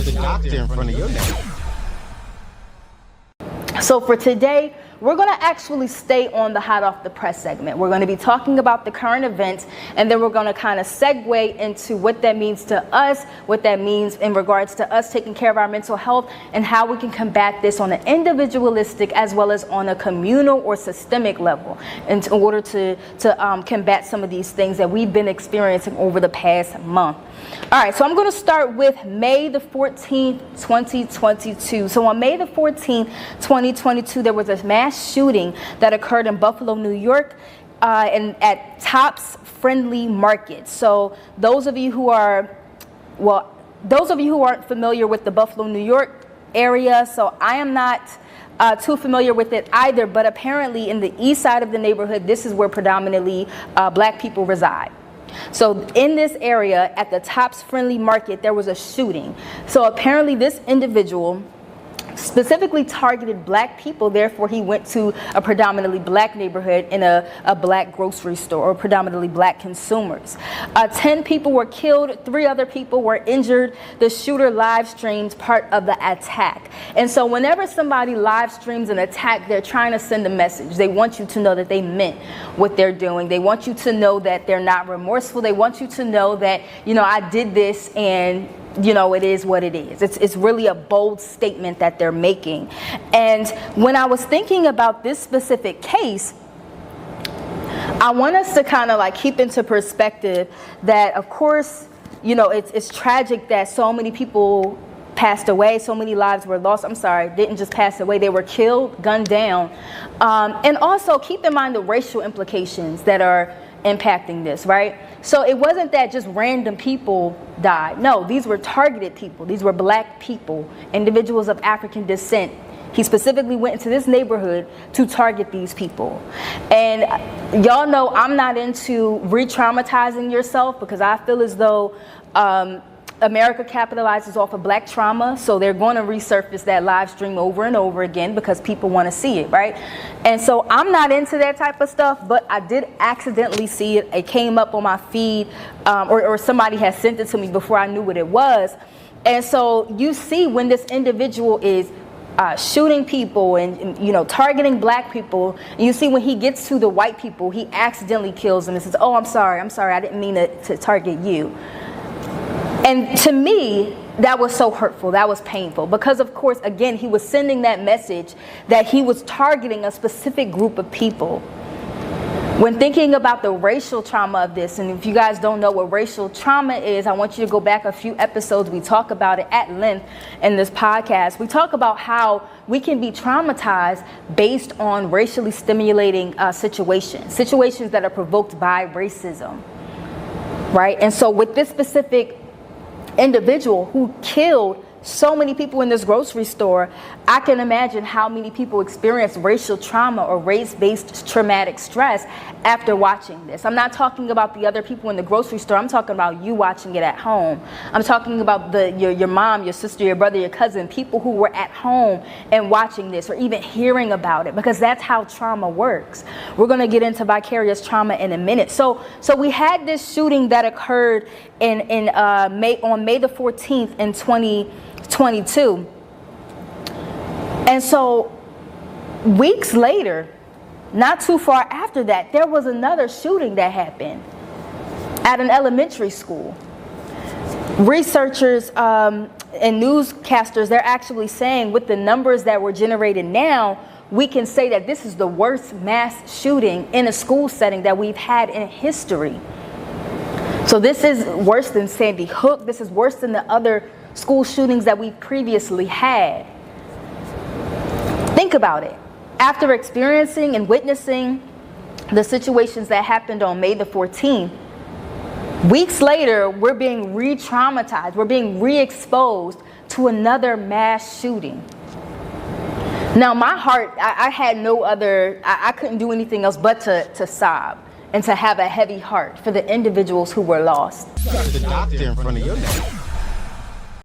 the doctor in front of your name. So for today, we're going to actually stay on the hot off the press segment. We're going to be talking about the current events, and then we're going to kind of segue into what that means to us, what that means in regards to us taking care of our mental health, and how we can combat this on an individualistic as well as on a communal or systemic level in order to combat some of these things that we've been experiencing over the past month. All right, so I'm going to start with May the 14th, 2022. So on May the 14th, 2022, there was a mass shooting that occurred in Buffalo, New York, and at Tops Friendly Market. So those of you who aren't familiar with the Buffalo, New York area, so I am not too familiar with it either, but apparently in the east side of the neighborhood, this is where predominantly black people reside. So in this area at the Tops Friendly Market, there was a shooting. So apparently this individual specifically targeted black people, therefore he went to a predominantly black neighborhood in a black grocery store, or predominantly black consumers. 10 people were killed, 3 other people were injured. The shooter live streamed part of the attack. And so whenever somebody live streams an attack, they're trying to send a message. They want you to know that they meant what they're doing. They want you to know that they're not remorseful. They want you to know that, you know, I did this and you know, it is what it is. It's really a bold statement that they're making. And when I was thinking about this specific case, I want us to kind of like keep into perspective that, of course, you know, it's tragic that so many people passed away, so many lives were lost. I'm sorry, didn't just pass away, they were killed, gunned down. And also keep in mind the racial implications that are impacting this, right? So it wasn't that just random people died. No, these were targeted people. These were black people, individuals of African descent. He specifically went into this neighborhood to target these people. And y'all know I'm not into re-traumatizing yourself, because I feel as though America capitalizes off of black trauma, so they're going to resurface that live stream over and over again because people want to see it, right? And so I'm not into that type of stuff, but I did accidentally see it. It came up on my feed, or somebody had sent it to me before I knew what it was. And so you see when this individual is shooting people and you know, targeting black people, and you see when he gets to the white people, he accidentally kills them and says, oh, I'm sorry, I didn't mean to target you. And to me, that was so hurtful, that was painful, because of course, again, he was sending that message that he was targeting a specific group of people. When thinking about the racial trauma of this, and if you guys don't know what racial trauma is, I want you to go back a few episodes. We talk about it at length in this podcast. We talk about how we can be traumatized based on racially stimulating situations that are provoked by racism, right? And so with this specific individual who killed so many people in this grocery store, I can imagine how many people experience racial trauma or race-based traumatic stress after watching this. I'm not talking about the other people in the grocery store. I'm talking about you watching it at home. I'm talking about your mom, your sister, your brother, your cousin, people who were at home and watching this or even hearing about it, because that's how trauma works. We're going to get into vicarious trauma in a minute. So we had this shooting that occurred on May the 14th in 2022. And so weeks later, not too far after that, there was another shooting that happened at an elementary school. Researchers and newscasters, they're actually saying with the numbers that were generated now, we can say that this is the worst mass shooting in a school setting that we've had in history. So this is worse than Sandy Hook. This is worse than the other school shootings that we've previously had. Think about it. After experiencing and witnessing the situations that happened on May the 14th, weeks later, we're being re-traumatized. We're being re-exposed to another mass shooting. Now, my heart, I had no other, I couldn't do anything else but to sob and to have a heavy heart for the individuals who were lost. The doctor in front of your name.